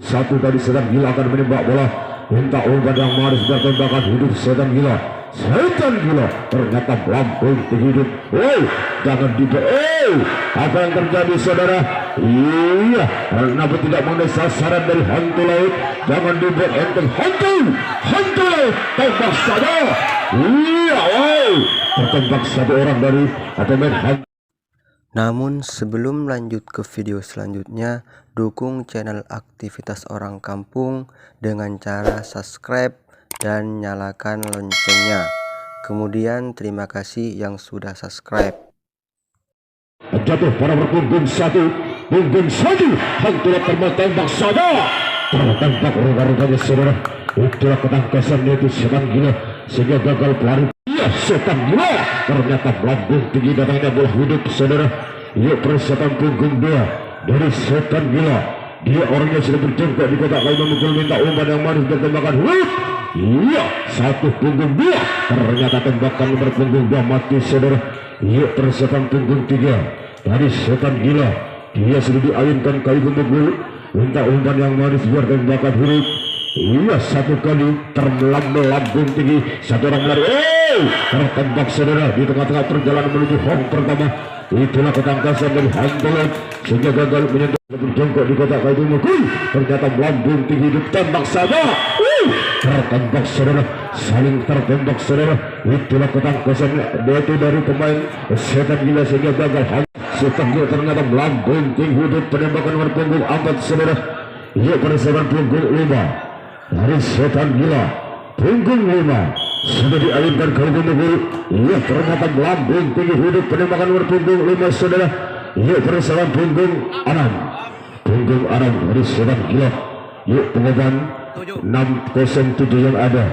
Satu tadi setan gila akan menembak bola. Minta umpan yang manis bertembakan hidup setan gila. Setan gila ternyata melambung hidup. Jangan apa yang terjadi saudara? Iya, kenapa tidak mengenai sasaran dari hantu laut? Jangan dibuat enteng. Hantu laut tembak saja. Iya, tertembak satu orang dari atau main hantu. Namun sebelum lanjut ke video selanjutnya, dukung channel Aktivitas Orang Kampung dengan cara subscribe dan nyalakan loncengnya. Kemudian terima kasih yang sudah subscribe. Jatuh pada berpunggung satu, hantu tertembak saja. Tertembak ruga-ruganya saudara. Itulah ketangkasan itu setan gila sehingga gagal pelari. Iya, setan gila ternyata melambung tinggi datangnya bola hidup saudara. Iya, persiapan punggung dua dari setan gila. Dia orangnya sudah berjongkok di kotak kayu memukul minta umpan yang manis bertembakan. Iya, satu punggung dua ternyata tembakan berpunggung dua mati saudara. Iya, persiapan punggung tiga dari setan gila. Dia sudah diayunkan kayu memukul minta umpan yang manis bertembakan huruf. Iya, satu kali melambung tinggi, satu orang melari, tertembak saudara di tengah-tengah perjalanan menuju hong pertama. Itulah ketangkasan dari hantu sehingga gagal menyentuh berjongkok di kotak kayu memukul. Ternyata melambung tinggi ditembak saja. Tertembak saudara, saling tertembak saudara. Itulah ketangkasan itu dari pemain setan gila sehingga gagal. Setan gila ternyata melambung tinggi hidup penembakan berpunggung 4 saudara. Ia persiapan punggung 5 dari setan gila. Punggung 5 sudah dialihkan ke punggung. Ia ternyata melambung tinggi hidup penembakan berpunggung 5 saudara. Ia persiapan punggung 6 dari setan gila. Yuk pengobatan 607 yang ada.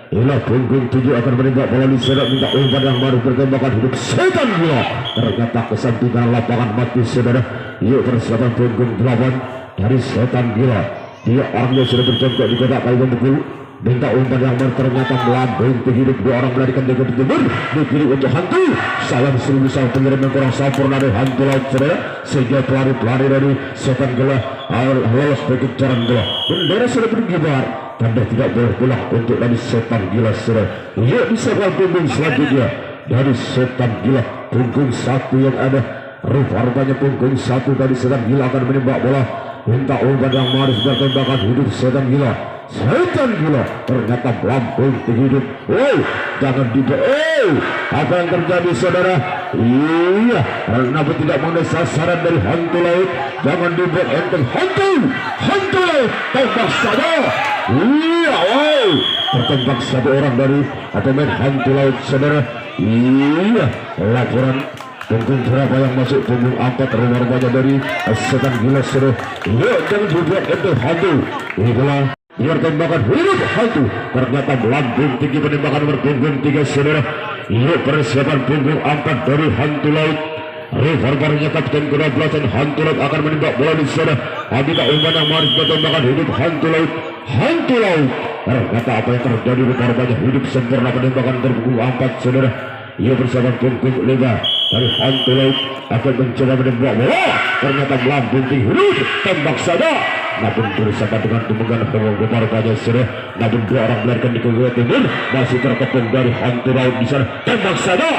Inilah punggung 7 akan menembak bola di sana minta umpan yang baru bertembakan hidup setan gila. Ternyata kesampingan lapangan mati saudara. Yuk persiapan punggung 8 dari setan gila. Dia orangnya sudah berjongkok di kotak kayu memukul minta umpan yang baru ternyata melambung tinggi hidup. Dua orang melarikan dari kotak timur di kiri untuk hantu. Salam seribu salam pengirim yang kurang sempurna dari hantu laut saudara sehingga pelari dari setan gila lolos dari kejaran bola. Bendera sudah berkibar, tanda tidak boleh pulang untuk dari setan gila saudara. Ia bisa punggung selanjutnya dari setan gila. Punggung 1 yang ada rupanya punggung 1 dari setan gila akan menembak bola minta umpan yang manis bertembakan hidup setan gila. Setan gila ternyata melambung tinggi hidup. Jangan apa yang terjadi saudara? Iya, kenapa tidak mengenai sasaran dari hantu laut? Jangan dibuat enteng. Hantu laut tembak saja. Iya, tertembak satu orang dari atau main hantu laut saudara. Iya, laporan punggung berapa yang masuk punggung 4 rupanya dari setan gila saudara. Iya, jangan dibuat enteng hantu. Itulah biar tembakan hidup hantu ternyata melambung tinggi penembakan berpunggung 3 saudara. Yuk persiapan punggung 4 dari hantu laut. Revarbarnya kapten ke-12 hantu laut akan menembak bola di sana. Adita umpan yang maris bertembakan hidup hantu laut. Ternyata apa yang terjadi rupanya hidup sempurna penembakan berpunggung 4 saudara. Ia bersama punggung 5 dari hantu laut akan mencoba menembak bola. Ternyata melambung tinggi hidup tembak saja. Namun bersama dengan tumpukan penggemar banyak saudara. Namun 2 orang melarikan di ke timur masih terkepung dari hantu laut di sana. Tembak saja.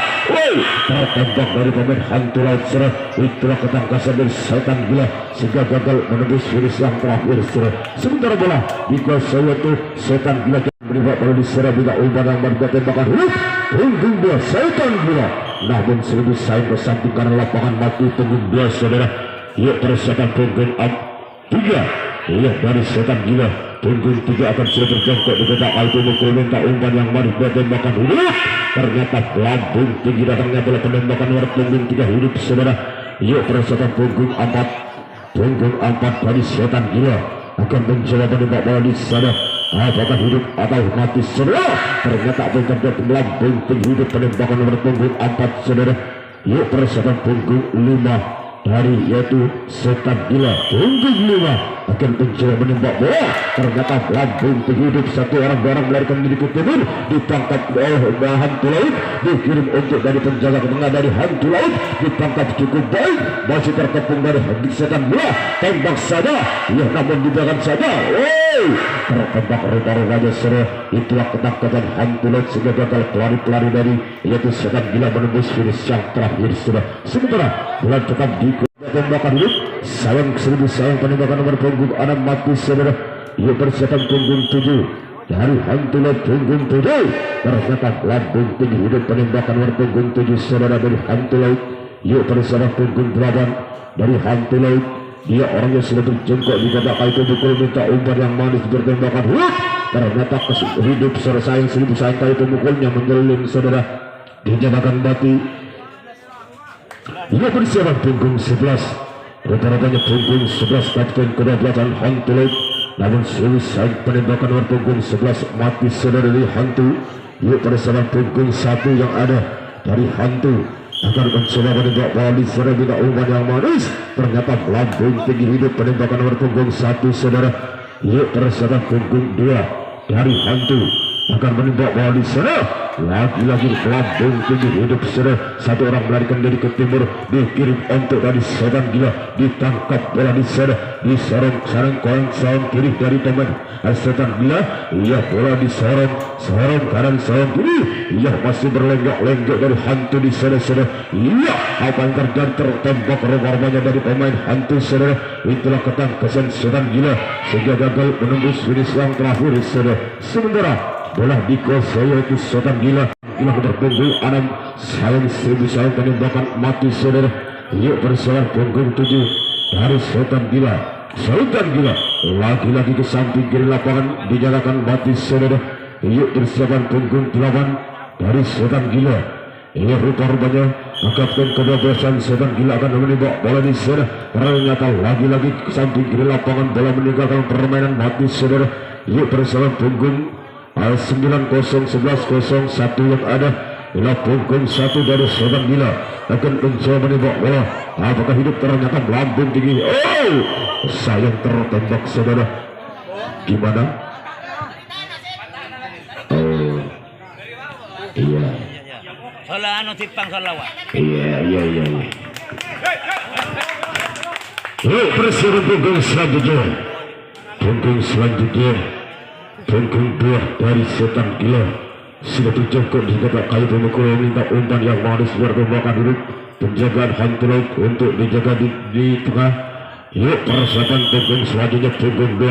Tertembak dari pemain hantu laut saudara. Itulah ketangkasan dari setan gila sehingga gagal menembus finish yang terakhir saudara. Sementara bola dikuasai itu setan gila menembak bola di sana bila umpan yang baru tembakan hidup punggung 2 setan gila. Namun sudah disaing bersamping karena lapangan mati punggung 2 saudara. Yuk persiapan punggung 3 iya dari setan gila. Punggung 3 akan sudah berjongkok di kotak kayu memukul minta umpan yang baru bertembakan hidup. Ternyata melambung tinggi datangnya bola penembakan punggung 3 hidup saudara. Yuk persiapan punggung 4 dari setan gila akan mencoba menembak bola di sana. Apakah hidup atau mati saudara? Ternyata apa yang terjadi melambung tinggi hidup penembakan punggung 4 saudara. Yuk persiapan punggung 5 dari yaitu setan gila. Punggung 5 akan mencoba menembak bola, ternyata lambung hidup satu orang melarikan diri ke timur, ditangkap oleh hantu laut, dikirim untuk dari penjaga tengah dari hantu laut, ditangkap cukup baik, masih terkepung dari setan gila, tembak saja, ya namun dibiarkan saja. Tertembak rupa-rupanya seru, itulah ketangkapan hantu laut sehingga gagal pelari dari yaitu setan gila menembus finish yang terakhir sudah. Sementara bulan tetap di tembakan hidup, sayang penembakan nomor punggung 6 mati saudara. Ia persiapan punggung 7 dari hantu laut punggung 7, ternyata lambung tinggi hidup penembakan nomor punggung 7 saudara dari hantu laut. Ia persiapan punggung 8 dari hantu laut. Dia orangnya sudah berjengkok di babak itu pukul minta umpan yang manis bertembakan hidup, ternyata hidup selesai 1000 sayang kali pemukulnya menyelim saudara. Dinyatakan mati. Ia persiapan punggung 11, rupa-rupanya punggung 11 kapten ke-12 hantu laut, namun selesai penembakan nomor punggung 11 mati saudara dari hantu. Ia persiapan punggung 1 yang ada dari hantu akan mencoba menembak balik saudara minta umpan yang manis, ternyata lambung tinggi hidup penembakan nomor punggung 1 saudara. Ia persiapan punggung 2 dari hantu akan menembak balik saudara. Lagi-lagi lambung tinggi hidup saudara, satu orang melarikan diri ke timur, dikirim untuk dari setan gila, ditangkap bola di sana, disorong sarang kiri dari pemain setan gila. Ia bola disorong kanan sorong kiri, ia masih berlenggak-lenggak dari hantu di sana saudara. Ia apa yang terjadi, tertembak rumah-rumahnya dari pemain hantu saudara. Itulah ketangkasan setan gila sehingga gagal menembus finish yang terakhir saudara. Sementara bola dikuasai yaitu setan gila berpunggung 6, sayang 1000 sayang penembakan mati saudara. Yuk persoalan punggung 7 dari setan gila. Lagi-lagi ke samping kiri lapangan dinyatakan mati saudara. Yuk persiapan punggung 8 dari setan gila. Ini rupa-rupanya kapten ke-12 setan gila akan menembak bola di sana. Ternyata lagi-lagi ke samping kiri lapangan bola meninggalkan permainan mati saudara. Yuk persiapan punggung 9-0-11-0-1 yang ada. Inilah punggung 1 dari setan gila akan mencoba menembak bola. Apakah hidup, ternyata lambung tinggi. Sayang tertembak saudara. Gimana? Iya. Sola anu tipang solawa. Iya. Persiapan punggung selanjutnya. Punggung 2 dari setan gila sudah terjengkok di babak kayu pemukul minta umpan yang manis bertembakan hidup. Penjagaan hantu laut untuk dijaga di tengah. Yuk persiapan punggung selanjutnya punggung 2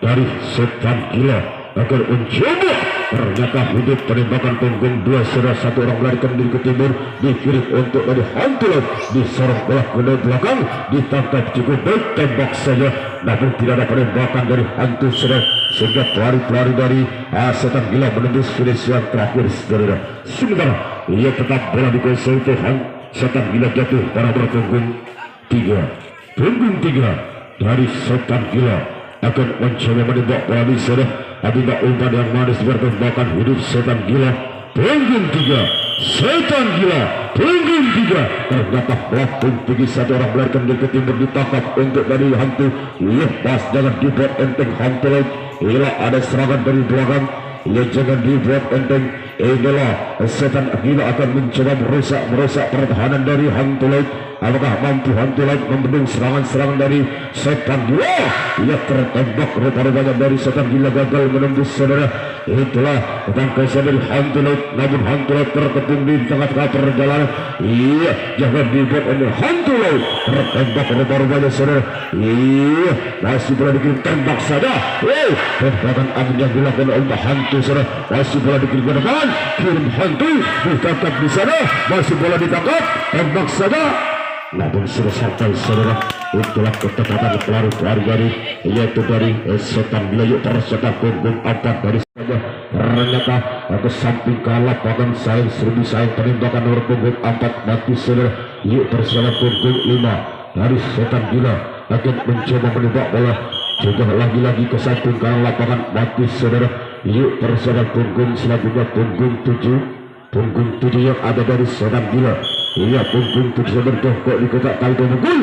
dari setan gila akan mencoba, ternyata hidup penembakan punggung 2 sudah satu orang melarikan diri ke timur, dikirim untuk dari hantu laut, disorong bola ke belakang, ditangkap cukup baik, tembak saja, namun tidak ada penembakan dari hantu sudah sehingga pelari dari setan gila menembus finish yang terakhir saudara. Sementara ia tetap bola dikuasai Tuhan, setan gila jatuh pada punggung 3 dari setan gila akan mencoba menembak bola di sana. Ada umpan yang manis bertembakan hidup setan gila. Punggung 3 setan gila, punggung 3 ternyata lambung tinggi satu orang melarikan diri ke timur, ditangkap untuk dari hantu. Lepas, jangan dibuat enteng hantu laut. Inilah ada serangan dari belakang, ia jangan dibuat enteng. Inilah setan gila akan mencoba merusak pertahanan dari hantu laut. Apakah mampu hantu laut membendung serangan dari setan gila? Ia tertembak rupa-rupanya dari setan gila, gagal menembus saudara. Itulah ketangkasan dari hantu laut, namun hantu laut terkepung di tengah-tengah perjalanan. Iya, jangan dibuat oleh hantu laut, tertembak rupa-rupanya saudara. Iya, masih boleh dikirim tembak saja. Tembakan angin yang dilakukan oleh hantu saudara, masih boleh dikirim ke depan, kirim hantu, ditangkap di sana, masih boleh ditangkap, tembak saja. Namun sudah sampai saudara. Itulah ketepatan pelari dari yaitu dari setan gila. Yuk persiapan punggung 4 dari saja. Ternyata ke samping ke lapangan sayang 1000 sayang penembakan nomor punggung 4 mati saudara. Yuk persiapan punggung 5 dari setan gila akan mencoba menembak bola, juga lagi-lagi ke samping ke lapangan mati saudara. Yuk persiapan punggung selanjutnya punggung 7 yang ada dari setan gila Ia punggung bisa bertokok di kotak kali pemukul.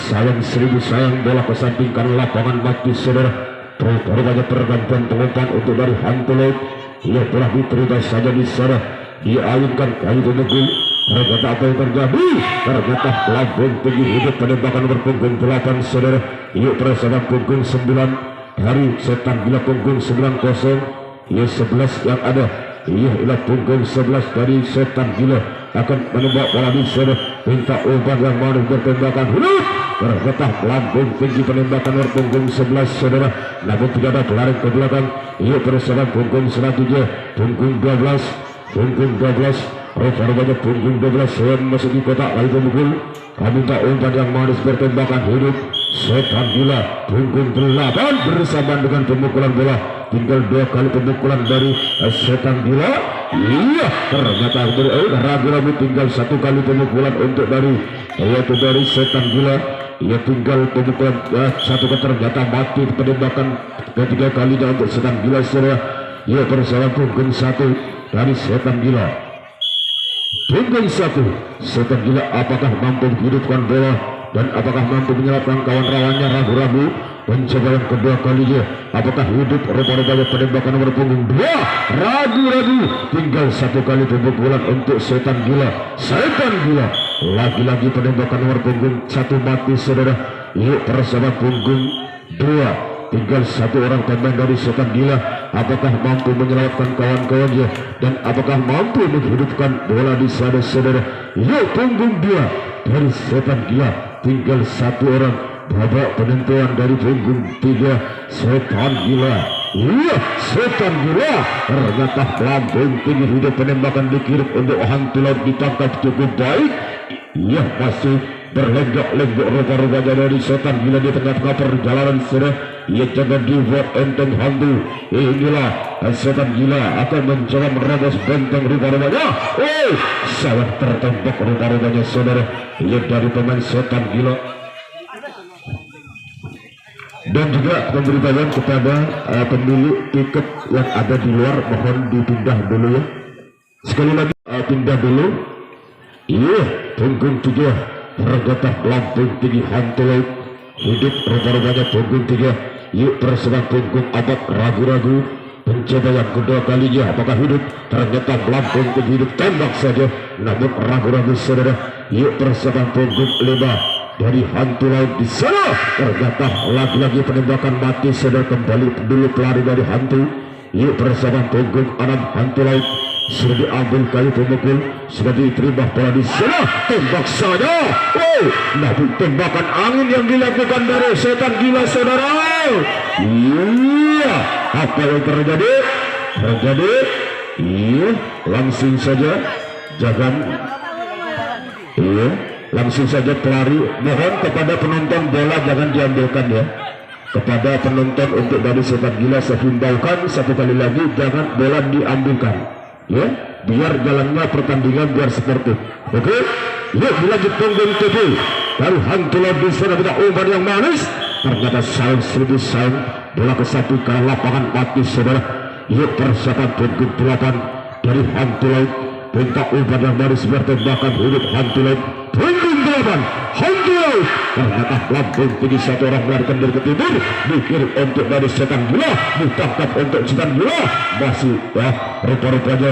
Sayang seribu sayang, bola kesampingkan lapangan mati saudara. Rupanya pergantian pengumpan untuk dari hantu laut. Ia telah diterima saja di sana. Diayunkan kali pemukul. Ternyata apa yang terjadi? Ternyata pelabuhan tinggi hidup penembakan berpunggung 8 saudara. Ia bersama punggung 9 dari setan gila punggung 9-0. Ia 11 yang ada. Ia ialah punggung 11 dari setan gila akan menembak bola di sana. Minta umpan yang manis bertembakan hidup. Ternyata pelabuhan tinggi penembakan berpunggung 11 saudara. Namun tidak ada pelari ke belakang. Ia bersama punggung 9, punggung 12, punggung 12. Rupanya punggung 12 Sen masuk di kotak kali pemukul. Kami tak umpan yang manis bertembakan hidup. Setan gila punggung 8 bersama dengan pemukulan bola. Tinggal 2 kali pemukulan dari setan gila. Iya, ternyata ragu-ragu tinggal 1 kali pemukulan untuk dari yaitu dari setan gila. Ia tinggal pemukulan 1 ternyata mati penembakan ketiga kalinya untuk setan gila saudara. Ia bersama punggung 1 dari setan gila. Punggung 1 setan gila apakah mampu menghidupkan bola dan apakah mampu menyelamatkan kawan lawannya? Ragu-ragu. Mencoba yang kedua kalinya apakah hidup? Rupanya penembakan nomor punggung 2 ragu-ragu. Tinggal 1 kali pemukulan untuk setan gila. Setan gila lagi-lagi penembakan nomor punggung 1 mati saudara. Yuk bersama punggung 2 tinggal 1 orang pemain dari setan gila. Apakah mampu menyelamatkan kawan-kawannya dan apakah mampu menghidupkan bola di sana saudara? Yuk punggung 2 dari setan gila tinggal 1 orang. Babak penentuan dari punggung 3 setan gila. Iya, setan gila. Ternyata pelabuhan tinggi hidup penembakan dikirim untuk hantu laut ditangkap cukup baik. Iya, masih berlenggak-lenggok rupa-rupanya dari setan gila di tengah-tengah perjalanan saudara. Ia jangan dibuat enteng hantu. Inilah setan gila akan mencoba menerobos benteng rupa-rupanya. Sangat tertembak rupa-rupanya saudara. Ia dari pemain setan gila. Dan juga pemberitahuan kepada pemilik tiket yang ada di luar, mohon dipindah dulu ya. Sekali lagi pindah dulu. Iya, punggung 3 ternyata pelabuhan tinggi hantu laut hidup rupa-rupanya punggung 3. Yuk bersama punggung 4 ragu-ragu. Mencoba yang kedua kalinya apakah hidup? Ternyata pelabuhan tinggi hidup tembak saja. Namun ragu-ragu saudara. Yuk bersama punggung 5 dari hantu laut di sana. Ternyata lagi-lagi penembakan mati saudara. Kembali dulu pelari dari hantu. Yuk bersama punggung 6 hantu laut. Sudah diambil kali pemukul, sudah diterima bola di sana. Tembak saja. Namun tembakan angin yang dilakukan dari setan gila saudara. Iya, apa yang terjadi? Iya, langsung saja. Jangan. Iya, langsung saja pelari. Mohon kepada penonton bola jangan diambilkan ya. Kepada penonton untuk dari setan gila saya himbaukan 1 kali lagi jangan bola diambilkan. Ya, biar jalannya pertandingan biar sportif. Oke, yuk dilanjut punggung 7 dari hantu laut di sana. Kita umpan yang manis. Ternyata sayang seribu sayang, bola ke 1 ke lapangan mati saudara. Yuk persiapan punggung 8 dari hantu laut. Minta umpan yang manis bertembakan hidup hantu laut. Punggung 8 hantu laut. Ternyata pelabuhan tinggi 1 orang melarikan diri ke timur. Dikirim untuk dari setan gila. Ditangkap untuk setan gila. Masih ya, rupa-rupanya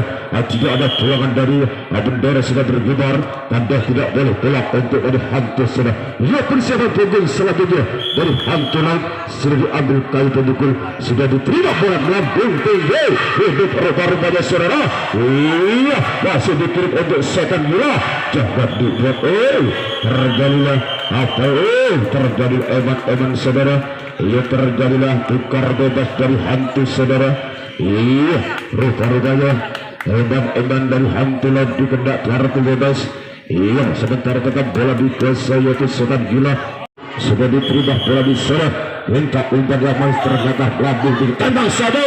tidak ada pulangan dari bendera sudah bergebar. Tanda tidak boleh pulang untuk dari hantu sudah. Ya, persiapan punggung selanjutnya dari hantu laut. Sudah diambil kayu pemukul. Sudah diterima bola melambung tinggi. Hidup rupa-rupanya saudara. Iya, masih dikirim untuk setan gila. Jangan dibuat terjadilah apa terjadi eman-eman saudara. Ia terjadilah tukar bebas dari hantu saudara. Iya, rupa-rupanya eman-eman dari hantu laut dikendak kartu bebas. Iya, sebentar tetap bola di kuasa yaitu setan gila. Sudah diterima bola di sana. Minta umpan yang manis ternyata pelabuhan ditembak saja.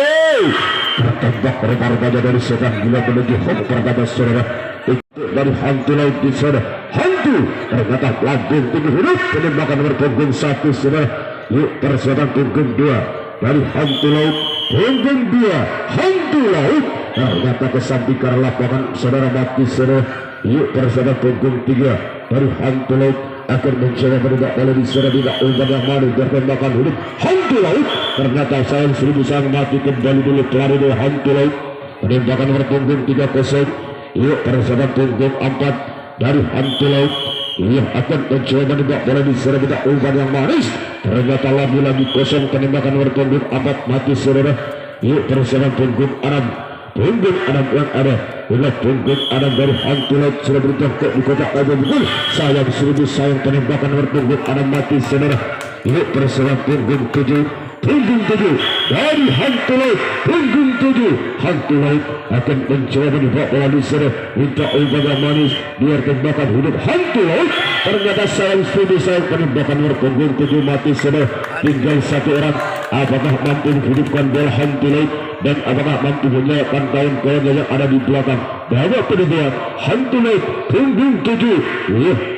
Tertembak rupa-rupanya dari setan gila menuju home pertama saudara. Itu dari hantu laut di sana. Hantu ternyata pelabuhan tinggi hidup penembakan nomor punggung 1 saudara. Yuk persiapan punggung 2 dari hantu laut. Punggung 2 hantu laut. ternyata kesampingkan lapangan saudara mati saudara. Yuk bersama punggung 3 dari hantu laut akan mencoba menembak bola di sana tidak umpan yang manis bertembakan hidup hantu laut. Ternyata sayang 1000 sayang mati kembali dulu pelari dari hantu laut. Penembakan berpunggung 3-0. Yuk bersama punggung 4 dari hantu laut. Ia akan mencoba menembak bola di sana tidak umpan yang manis. Ternyata lagi kosong penembakan berpunggung 4 mati saudara. Yuk bersama punggung 6. Punggung 6 yang ada adalah punggung 6 dari hantu laut sudah berjangkau di kotak aja betul. Sayang 1000 sayang penembakan berpunggung 6 mati saudara. Yuk bersama punggung 7. Punggung 7 dari hantu laut. Punggung 7 hantu laut akan mencoba menembak bola di sana minta umpan yang manis biar tembakan hidup hantu laut. Ternyata sayang 1000 sayang penembakan berpunggung 7 mati saudara. Tinggal satu orang, apakah mampu menghidupkan bola hantu laut dan apakah mampu menyelamatkan kawan-kawannya yang ada di belakang. Banyak penembakan hantu laut punggung 7.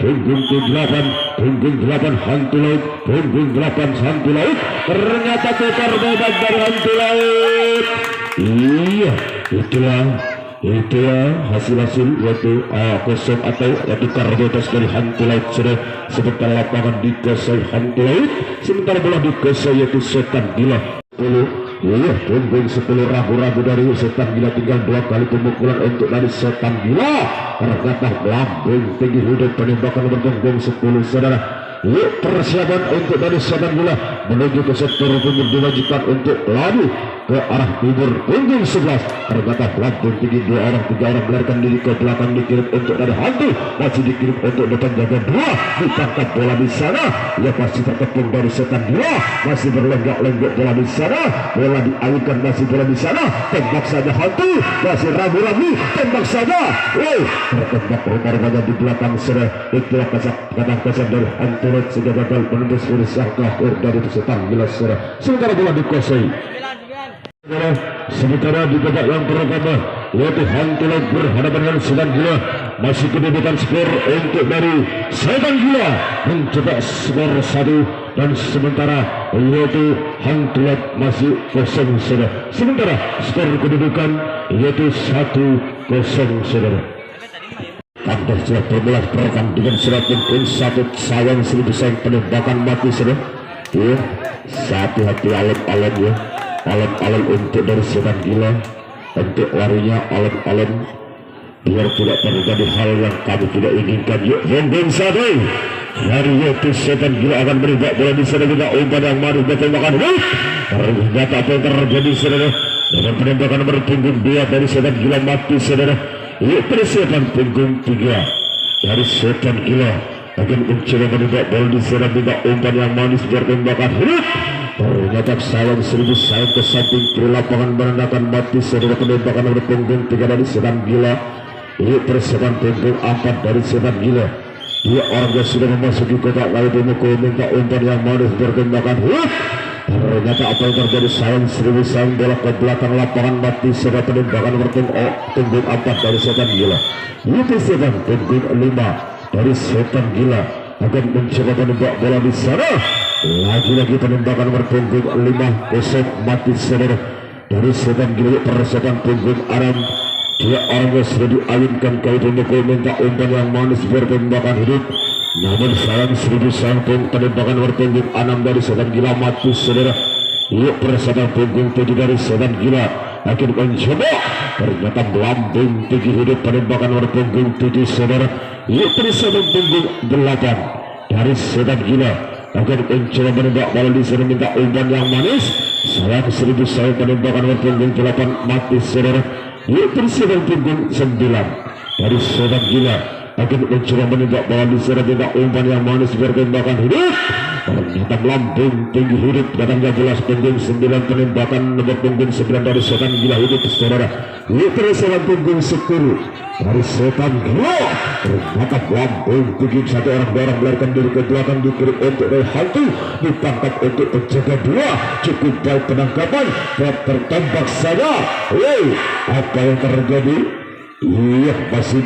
Punggung 8 punggung 8 hantu laut. Punggung 8 hantu laut. Ternyata tukar bebas dari hantu laut. Iya, itulah hasil yaitu kosong atau tukar bebas dari hantu laut sudah. Sementara lapangan dikuasai hantu laut, sementara bola dikuasai yaitu setan gila. Punggung 10 ragu-ragu dari setan gila, tinggal 2 kali pemukulan untuk dari setan gila. Ternyata lambung tinggi hidup penembakan berpunggung 10 saudara. Yuk persiapan untuk dari setan gila menuju ke sektor timur diwajibkan untuk lari ke arah timur. Punggung 11 ternyata lambung tinggi 2 orang 3 orang melarikan diri ke belakang dikirim untuk dari hantu, masih dikirim untuk depan jaga 2 ditangkap bola di sana. Ia pasti terkepung dari setan gila, masih berlenggak-lenggok bola di sana, bola dialihkan masih bola di sana, tembak saja hantu, masih ragu-ragu tembak saja. Tertembak rumah-rumahnya di belakang sana. Itulah kasar dari hantu sudah gagal menembus urusan akhir dari setan gila sana. Sementara bola dikuasai. Sementara di babak yang pertama yaitu hantu laut berhadapan dengan setan gila, masih kedudukan skor untuk dari setan gila mencetak skor 1 dan sementara yaitu hantu laut masih kosong saudara. Sementara skor kedudukan yaitu 1-0 saudara. Kantor sudah berbelas perekan dengan serapun satu sayang 1000 sayang penembakan mati saudara. Hati-hati alam-alam ya. Alam-alam untuk dari setan gila, untuk larinya alam-alam biar tidak terjadi hal yang kami tidak inginkan. Yuk punggung 1 dari yaitu setan gila akan menembak bola di sana juga umpan yang manis bertembakan hidup. Ternyata apa yang terjadi saudara dengan penembakan berpunggung 2 dari setan gila mati saudara. Yuk persiapan punggung 3 dari setan gila akan mencoba menembak bola di sana juga umpan yang manis bertembakan hidup. Ternyata sayang 1000 sayang ke samping kiri lapangan menandakan mati saudara. Penembakan berpunggung 3 dari setan gila. Ini persiapan punggung 4 dari setan gila. Dia orang yang sudah memasuki kotak lalu memukul minta umpan yang manis bertembakan hidup. Ternyata apa yang terjadi sayang 1000 sayang bola ke belakang lapangan mati saudara. Penembakan berpunggung 4 dari setan gila. Ini persiapan punggung 5 dari setan gila akan mencoba menembak bola di sana. Lagi-lagi penembakan berpunggung 5-0 mati saudara dari setan gila. Persiapan punggung 6 dia orang yang sudah diawinkan kali pemukul minta umpan yang manis bertembakan hidup. Namun sayang 1000 sayang penembakan berpunggung 6 dari setan gila mati saudara. Yuk persiapan punggung 7 dari setan gila akan mencoba. Ternyata melambung tinggi hidup penembakan berpunggung 7 saudara. Yuk persiapan punggung 8 dari setan gila akan mencoba menembak bola di sana minta umpan yang manis. Sayang 1000 sayang penembakan berpunggung 8 mati saudara. Yuk persiapan punggung 9 dari setan gila akan mencoba menembak bola di sana minta umpan yang manis bertembakan hidup. Ternyata melambung tinggi hidup datangnya jelas punggung 9 penembakan nomor punggung 9 dari setan gila hidup saudara. Yuk persiapan punggung 10 dari setan gila. Ternyata melambung tinggi satu orang melarikan diri ke belakang dikirim untuk dari hantu, ditangkap untuk penjaga 2. Cukup baik penangkapan dan tertembak saja. Apa yang terjadi? Iya masih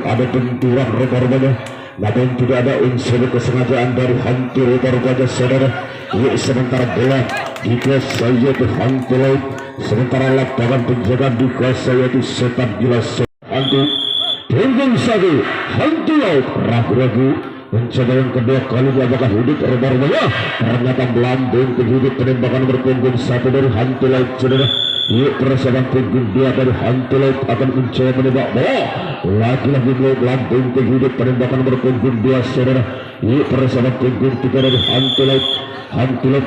ada benturan rupa-rupanya, namun tidak ada unsur kesengajaan dari hantu rupa-rupanya saudara. Sementara bola dikuasai yaitu hantu laut sementara lapangan penjagaan dikuasai yaitu setan gila hantu. Punggung satu hantu laut ragu-ragu mencoba yang kedua kalinya apakah hidup rubah-rubahnya ternyata melambung hidup penembakan berpunggung satu dari hantu laut saudara. Yuk perasaan punggung dua dari hantu laut akan mencoba menembak bola lagi-lagi melambung hidup penembakan berpunggung dua saudara. Yuk perasaan punggung tiga dari hantu laut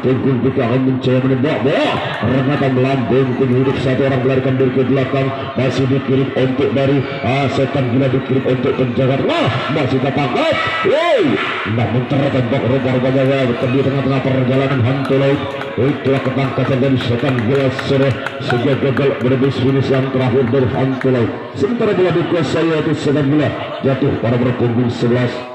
punggung tiga akan mencoba menembak bola ternyata melambung hidup satu orang melarikan diri ke belakang masih dikirim untuk dari setan gila dikirim untuk penjaga masih tertangkap. Namun tertembak rubah-rubahnya di tengah-tengah perjalanan hantu laut itulah ketangkasan dari setan gila sehingga gagal menembus finish yang terakhir dari hantu laut. Sementara bola dikuasai yaitu setan gila jatuh pada berpunggung 11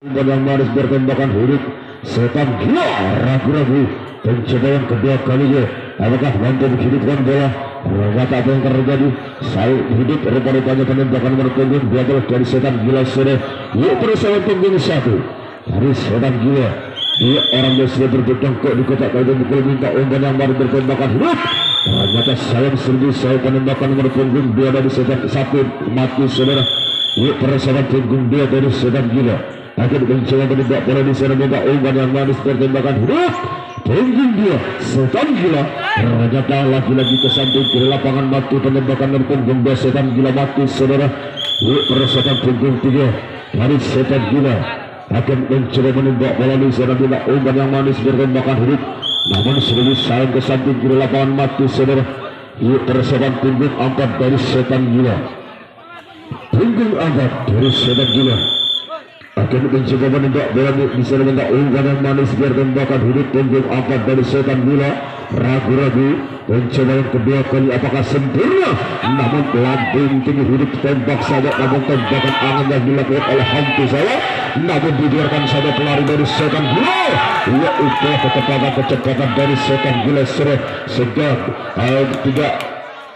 yang manis bertembakan hidup setan gila ragu-ragu mencoba yang kedua kalinya apakah mampu menghidupkan bola. Ternyata apa yang terjadi saya hidup rupa-rupanya penembakan berpunggung dua dari setan gila sudah. Yuk bersama punggung satu dari setan gila dia orang yang sudah berbedongkok di kotak kayu mukul minta umpan yang baru bertembakan hidup. Ternyata sayang serbu saya penembakan berpunggung dua dari setan satu mati saudara. Yuk bersama punggung dua dari setan gila akan mencoba menembak bola di sana minta umpan yang manis bertembakan hidup. Punggung dia setan gila ternyata lagi-lagi ke samping kiri lapangan mati penembakan dari punggung dua setan gila mati saudara. Yuk perasaan punggung tiga dari setan gila akan mencoba menembak bola di sana minta umpan yang manis bertembakan hidup namun seribu sayang ke samping kiri lapangan mati saudara. Yuk perasaan punggung empat dari setan gila punggung empat dari setan gila akan mencoba menembak bola bisa menembak umpan yang manis biar tembakan hidup punggung empat dari setan gila ragu-ragu mencoba yang kedua kali apakah sempurna namun lambung tinggi hidup tembak saja namun tembakan angin yang dilakukan oleh hantu saya namun dibiarkan saja pelari dari setan gila. Ya itulah kecepatan dari setan gila sejak tidak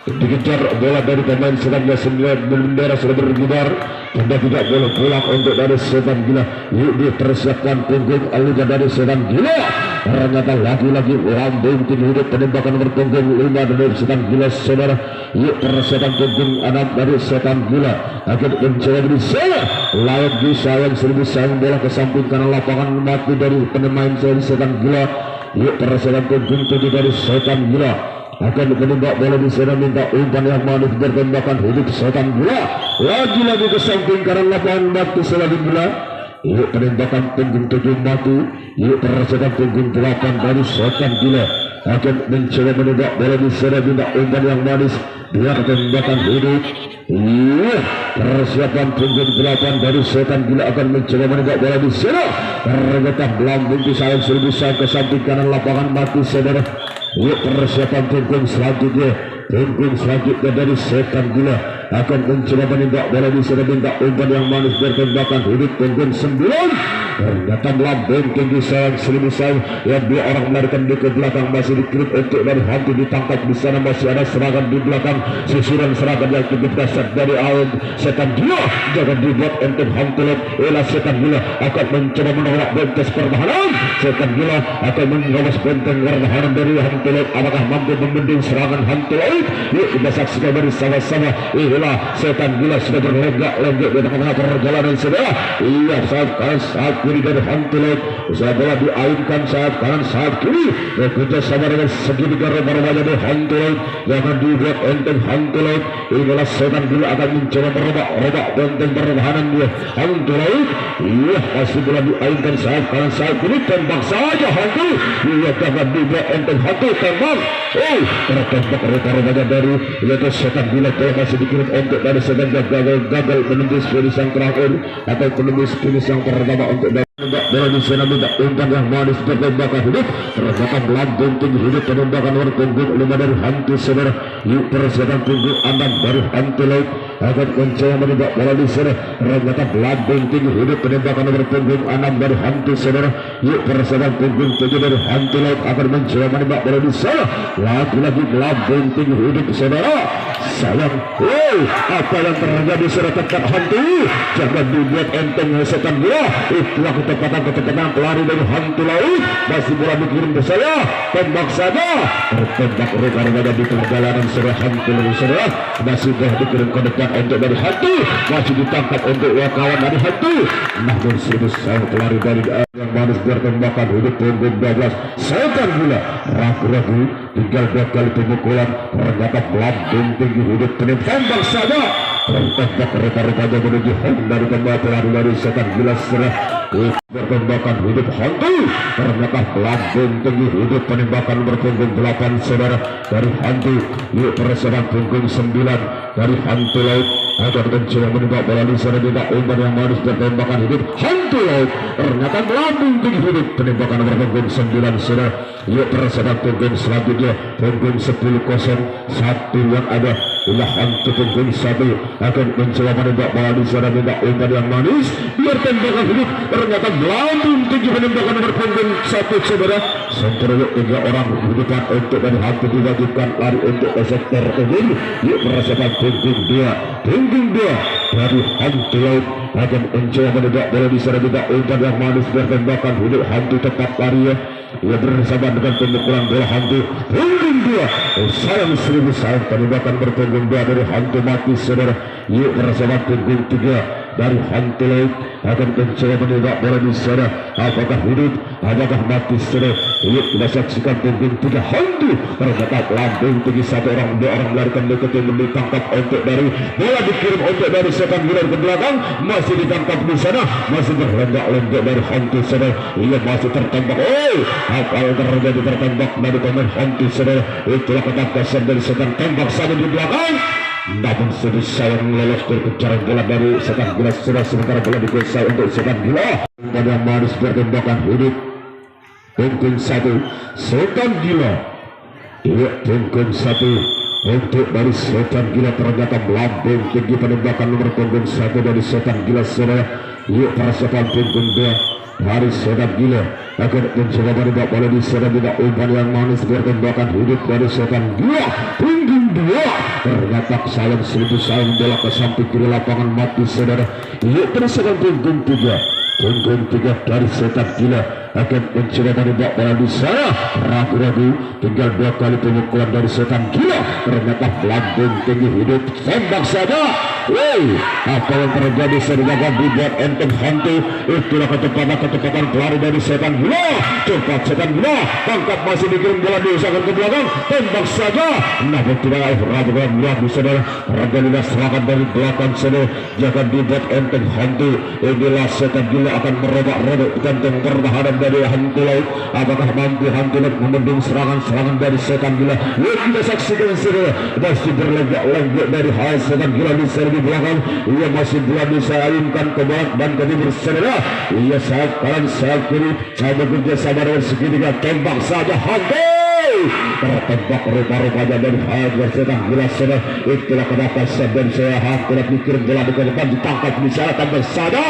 dikejar bola dari pemain setan gila bendera sudah berkibar dan tidak boleh pulang untuk dari setan gila. Yuk dipersiapkan punggung alida dari setan gila ternyata lagi-lagi lambung tinggi hidup penembakan berpunggung 5 dari setan gila saudara. Yuk persiapan punggung 6 dari setan gila akan mencoba di sana layak disayang seribu sayang bola ke samping kanan lapangan mati dari pemain setan gila. Yuk persiapan punggung 7 dari setan gila akan menembak bola di sana minta umpan yang manis bertembakan hidup setan gila lagi-lagi ke samping kanan lapangan mati setan gila. Yuk penembakan punggung 7 mati. Yuk perasaan punggung 8 dari setan gila akan mencoba menembak bola di sana minta umpan yang manis dia tembakan hidup. Yuk persiapan punggung 8 dari setan gila akan mencoba menembak bola di sana ternyata lambung disayang seribu sayang ke samping kanan lapangan mati saudara. Yuk persiapan punggung selanjutnya dari setan gila akan mencoba menembak bola di sana minta umpan yang manis bertembakan hidup punggung 9 ternyata melambung tinggi sayang seribu sayang yang dua orang melarikan di ke belakang masih dikirim untuk dari hantu ditangkap di sana masih ada serangan di belakang susuran serangan yang cukup dasar dari awal setan gila jangan dibuat untuk hantu laut setan gila akan mencoba menolak bentes pertahanan setan gila akan mengawas benteng pertahanan dari hantu laut apakah mampu membendung serangan hantu laut. Yuk kita saksikan bersama-sama setan gila sudah berlenggak-lenggak di tengah perjalanan saudara. Iya saat kiri dari hantu laut usaha bola diainkan saat kanan saat kiri bekerja sama dengan segitiga rubah-rubahnya dari hantu laut jangan dibuat enteng hantu laut. Inilah setan gila akan mencoba merubah benteng pertahanan dia hantu laut. Iya masih bola diainkan saat kanan saat kiri tembak saja hantu. Iya jangan dibuat enteng hantu tembak tertembak rubah-rubahnya dari yaitu setan gila masih dikirim untuk dari setan gagal menembus finish yang terakhir atau menembus finish yang pertama untuk bola di sana minta umpan yang manis bertembakan hidup ternyata melambung tinggi hidup penembakan berpunggung 5 dari hantu saudara. Yuk persiapan punggung 6 dari hantu laut akan mencoba menembak bola di sana ternyata melambung tinggi hidup penembakan berpunggung 6 dari hantu saudara. Yuk persiapan punggung 7 dari hantu laut akan mencoba menembak bola di sana lagi-lagi melambung tinggi hidup saudara sayang. Apa yang terjadi sudah tetap hantu. Jangan dibuat enteng setan gila. Itulah ketepatan pelari dari hantu laut. Masih bola dikirim ke saya. Tembak saja. Tertembak rekan-rekan di perjalanan sudah hantu lalu sudah. Masih dah dikirim ke depan untuk dari hantu. Masih ditangkap untuk kawan dari hantu. Namun seribu sayang pelari dari yang manis bertembakan hidup punggung 12 setan gila. Ragu-ragu tinggal 2 kali pemukulan. Ternyata melambung tinggi hidup tembak saja. Tertembak rekan-rekannya menuju dari tempat pelari dari setan gila sudah. Bertembakan hidup hantu. Ternyata melambung tinggi hidup penembakan berpunggung 8 saudara dari hantu. Yuk persedan punggung 9 dari hantu laut. Agar mencoba menembak bola di sana tidak umpan yang manis bertembakan hidup hantu laut. Ternyata melambung tinggi hidup penembakan berpunggung 9 saudara. Yuk persedan punggung selanjutnya punggung 10-0 satu yang ada. Inilah hantu punggung 1 akan mencoba menembak bola di sana tidak umpan yang manis bertembakan hidup. Ternyata melambung tinggi penembakan berpunggung 1 saudara. Sementara 3 orang hidupan untuk dari hantu diwajibkan lari untuk ke sektor umum. Yuk persedan punggung 2 dari hantu laut akan mencoba menembak bola di sana tidak umpan yang manis bertembakan hidup hantu tetap lari ya. Ia bersama dengan pemukulan bola hantu punggung 2. Sayang seribu sayang penembakan berpunggung 2 dari hantu mati saudara. Yuk bersama punggung 3 dari hantu laut akan mencoba menembak bola di sana. Apakah hidup? Apakah mati saudara? Yuk kita saksikan punggung 3 hantu. Ternyata lambung tinggi 1 orang 2 orang melarikan dekat yang ditangkap untuk dari bola dikirim untuk dari setan gila ke belakang. Masih ditangkap di sana. Masih berlenggak-lenggak dari hantu saudara. Ia masih tertembak. Apa yang terjadi tertembak dari pemain hantu saudara. Itulah ketangkasan dari setan tembak saja di belakang. Namun sedih sayang lolos dari kejaran bola dari setan gila sudah. Sementara bola digosok untuk setan gila. Pada manis bertembakan hidup punggung 1 setan gila. Iya punggung 1 untuk dari setan gila. Ternyata melambung tinggi penembakan nomor punggung 1 dari setan gila saudara. Yuk para setan punggung 2 dari setan gila akan mencoba menembak bola di sana tidak umpan yang manis bertembakan hidup dari setan gila punggung 2. Ternyata sayang seribu sayang bola ke samping kiri lapangan mati saudara. Yuk persetan punggung 3 dari setan gila akan mencoba menembak bola di sana. Ragu-ragu tinggal 2 kali pemukulan dari setan gila. Ternyata melambung tinggi hidup tembak saja. Apa yang terjadi sedangkan dibuat enteng hantu. Itulah kecepatan pelari dari setan gila. Cepat setan gila tangkap masih dikirim bola diusahakan ke belakang. Tembak saja. Namun tidak ragu-ragu lagi saudara. Raga serangan dari belakang saudara. Jangan dibuat enteng hantu. Inilah setan gila akan merobak-robak kantong pertahanan dari hantu laut. Apakah mampu hantu laut membendung serangan-serangan dari setan gila? Yuk kita saksikan saudara. Masih berlenggak-lenggak dari hal setan gila di sini di belakang. Ia masih belum bisa ayunkan ke barat dan ke timur saudara. Ia sayap kanan sayap kiri. Saya bekerja sama dengan segitiga. Tembak saja hantu. Tertembak rupa-rupanya dari hal setan gila saudara. Itulah kenapa saya saya hantu laut dikirim bola ke depan ditangkap di sana tembak saja.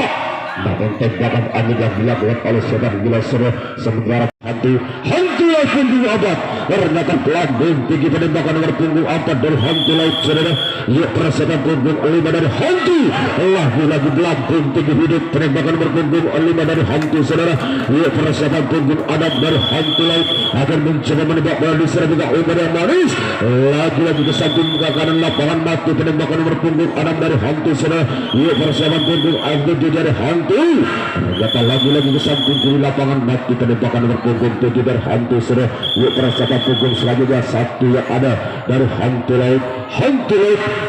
Namun tembakan angin yang dilakukan oleh setan gila saudara. Sementara hantu laut punggung 4. Ternyata melambung tinggi penembakan nomor punggung 4 dari hantu laut saudara. Yuk persetan punggung 5 dari hantu. Lagi-lagi melambung tinggi hidup penembakan nomor punggung 5 dari hantu saudara. Yuk persetan punggung 6 dari hantu laut akan mencoba menembak bola di sana juga umpan yang manis. Lagi-lagi ke samping ke kanan lapangan mati penembakan nomor punggung 6 dari hantu saudara. Yuk persetan punggung 7 dari hantu. Ternyata lagi-lagi ke samping kiri lapangan mati penembakan nomor punggung 7 dari hantu saudara. Yuk persetan punggung selanjutnya 1 yang ada dari hantu laut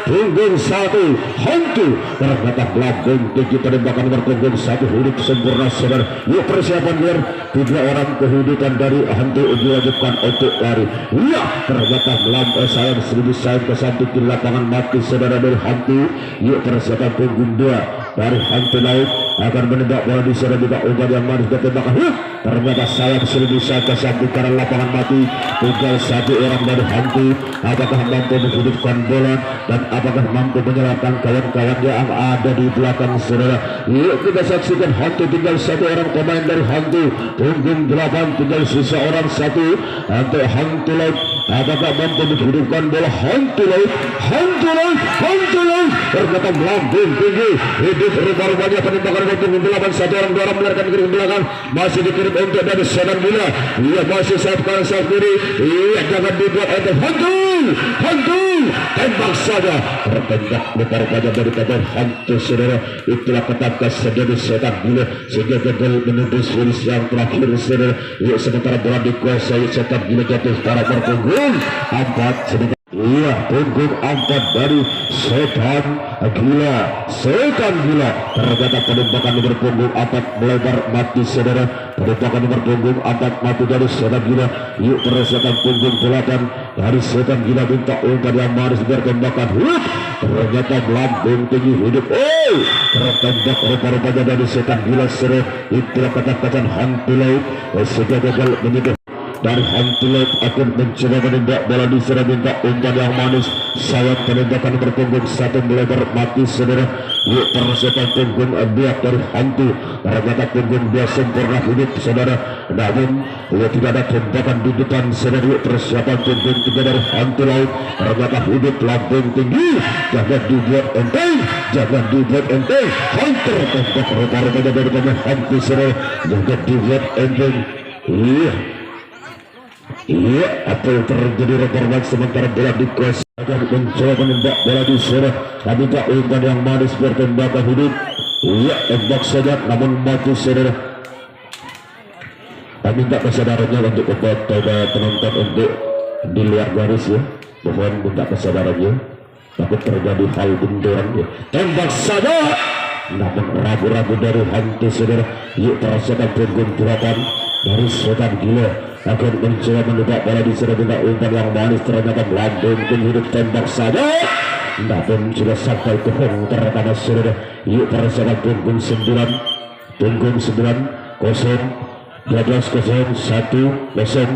punggung 1 hantu. Ternyata melambung tinggi penembakan nomor punggung 1 hidup sempurna saudara. Yuk persiapan biar 3 orang kehidupan dari hantu dilanjutkan untuk lari. Ya ternyata melambung sayang seribu sayang ke samping kiri lapangan mati saudara dari hantu. Yuk persiapan punggung 2 dari hantu laut akan menembak bola di sana juga umpan yang manis dan tembakan. Ternyata sayang seribu sayang ke samping kanan lapangan mati. Tinggal 1 orang dari hantu. Apakah mampu menghidupkan bola dan apakah mampu menyelamatkan kawan-kawan yang ada di belakang saudara. Yuk kita saksikan hantu tinggal 1 orang pemain dari hantu punggung 8 tinggal sisa orang 1 untuk hantu laut apakah mampu menghidupkan bola hantu laut ternyata melambung tinggi hidup rupa-rupanya penembakan untuk menggelapan satu orang dua orang melarikan diri ke belakang masih dikirim untuk dari Setan Gila ia masih sayap kanan sayap kiri ia jangan dibuat enter hantu tembak saja tertembak rupa-rupanya dari kata hantu saudara itulah ketangkas sendiri Setan Gila sehingga gagal menembus finish yang terakhir saudara sementara bola dikuasai Setan Gila jatuh para berpunggung 4 sedikit iya punggung 4 dari Setan Gila ternyata penembakan nomor punggung 4 melebar mati saudara penembakan nomor punggung 4 mati dari Setan Gila yuk merasakan punggung 8 dari Setan Gila minta umpan yang manis bertembakan ternyata melambung tinggi hidup tertembak rupa-rupanya dari Setan Gila saudara itulah kata-kata hantu laut sehingga gagal menyentuh dari hantu laut akan mencoba menembak bola di sana minta umpan yang manis sayap penembakan berpunggung 1 melebar mati saudara yuk persiapan punggung 2 dari hantu ternyata punggung 2 sempurna hidup saudara namun tidak ada tembakan di depan saudara yuk persiapan punggung 3 dari hantu laut ternyata hidup lambung tinggi jangan dibuat enteng hantu tembak rupa-rupanya dari hantu saudara jangan dibuat enteng iya apa yang terjadi rekorban sementara bola dikuasai akan mencoba menembak bola di sana tapi tak umpan yang manis bertembakan hidup iya tembak saja namun mati saudara kami minta kesadarannya untuk kepada penonton untuk di luar garis ya mohon minta kesadarannya takut terjadi hal benturan ya tembak saja namun ragu-ragu dari hantu saudara yuk terasakan punggung 8 dari Setan Gila akan mencoba menembak bola di sana dengan umpan yang manis ternyata melambung hidup tembak saja namun sudah sampai ke hong ternyata saudara yuk merasakan punggung 9 kosong 12 kosong 1 kosong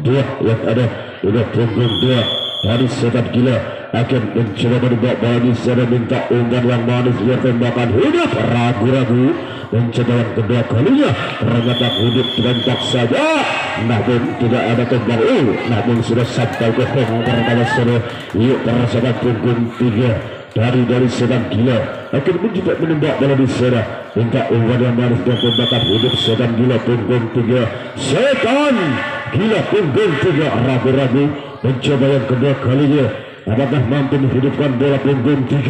2 yang ada udah punggung 2 dari Setan Gila akan mencoba menembak bola di sana minta umpan yang manis biar tembakan hidup ragu-ragu mencoba yang kedua kalinya ternyata hidup tembak saja namun tidak ada tembak namun sudah sampai ke hong ternyata saudara yuk merasakan punggung 3 dari Setan Gila akan mencoba menembak bola di sana minta umpan yang manis dan tembakan hidup Setan Gila punggung 3 Setan Gila punggung 3 ragu-ragu mencoba yang kedua kalinya apakah mampu menghidupkan bola punggung 3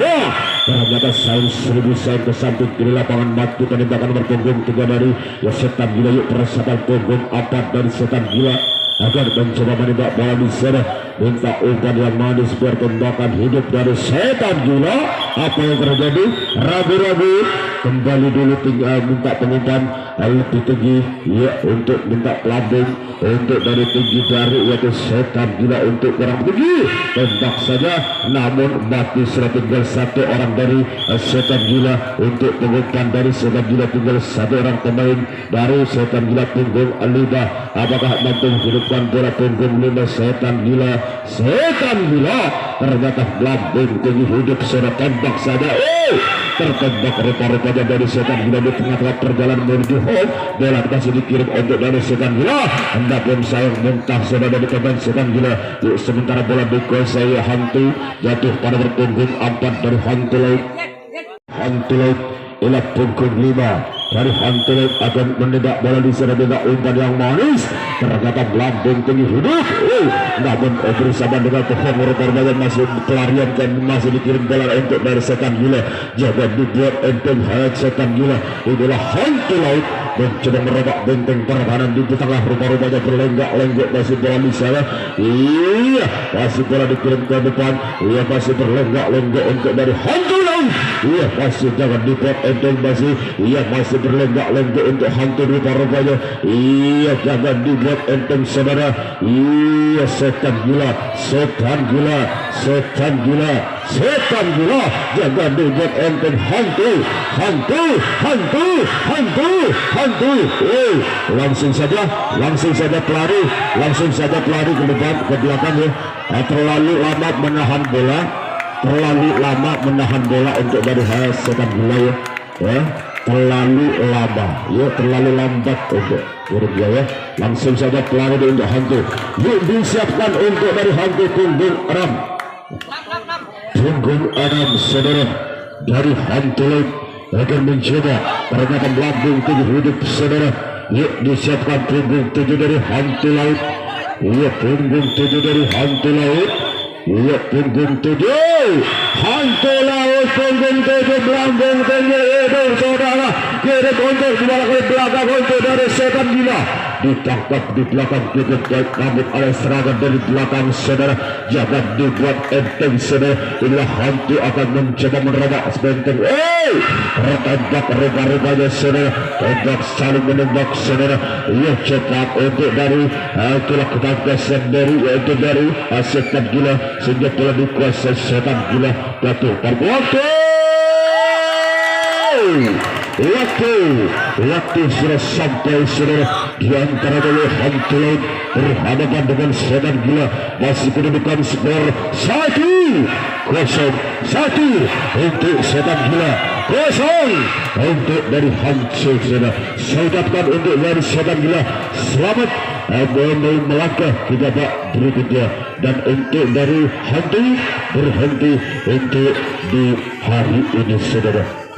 ternyata sayang 1000 sayang ke samping kiri lapangan mati penembakan nomor punggung 3 dari Setan Gila yuk merasakan punggung 4 dari Setan Gila agar mencoba menembak bola di sana minta umpan yang manis biar tembakan hidup dari Setan Gila apa yang terjadi ragu-ragu kembali dulu tinggal minta pengumpan lebih tinggi ya untuk minta pelambung untuk dari tinggi dari yaitu Setan Gila untuk kurang tinggi tembak saja namun mati sudah tinggal 1 orang dari Setan Gila untuk pengumpan dari Setan Gila tinggal 1 orang pemain dari Setan Gila punggung 5 apakah mampu menghidupkan bola punggung 5 Setan Gila ternyata melambung tinggi hidup sudah tembak saja tertembak rupa-rupanya dari Setan Gila di tengah-tengah perjalanan menuju home bola masih dikirim untuk dari Setan Gila hendaknya sayang muntah sudah dari pemain Setan Gila sementara bola dikuasai hantu jatuh pada berpunggung 4 dari hantu laut ilat punggung 5 dari hantu laut akan menembak bola di sana dengan umpan yang manis ternyata melambung tinggi hidup namun bersama dengan pohon rupa-rupanya masih pelarian dan masih dikirim bola untuk dari Setan Gila jangan dibuat enteng Setan Gila itulah hantu laut mencoba merobak benteng pertahanan di tengah rupa-rupanya berlenggak-lenggok masih bola di sana masih bola dikirim ke depan masih berlenggak-lenggok untuk dari hantu laut masih jangan dibuat enteng masih berlenggak-lenggok untuk hantu rupa-rupanya jangan dibuat enteng saudara Setan Gila jangan dibuat enteng hantu langsung saja pelari ke depan ke belakang ya terlalu lama menahan bola untuk dari Setan Gila ya terlalu lama, ya terlalu lambat untuk urut ya. Langsung saja pelari untuk hantu. Yuk disiapkan untuk dari hantu punggung Aram. Punggung Aram saudara dari hantu laut akan mencoba merenakan lambung tujuh hidup saudara. Yuk disiapkan punggung tujuh dari hantu laut. Iya punggung tujuh dari hantu laut. Iya punggung tujuh hantu laut, punggung tujuh lambung tujuh hidup saudara. Kiri untuk di belakang untuk dari setan gila. Ditangkap di belakang dikejar rambut oleh serangan dari belakang saudara. Jangan dibuat enteng saudara. Inilah hantu akan mencoba merebak sebenteng. Tembak reba-rebanya saudara. Tembak saling menembak saudara. Ia cepat untuk dari itulah ketangkasan dari yaitu dari setan gila sehingga telah dikuasai setan gila. Jatuh waktu sudah sampai saudara di antara dua hantu laut berhadapan dengan setan gila. Masih kedudukan skor 1-0 untuk setan gila, 0 untuk dari hantu saudara. Saudatkan untuk dari setan gila. Selamat melangkah ke babak berikutnya, dan untuk dari hantu berhenti untuk di hari ini saudara.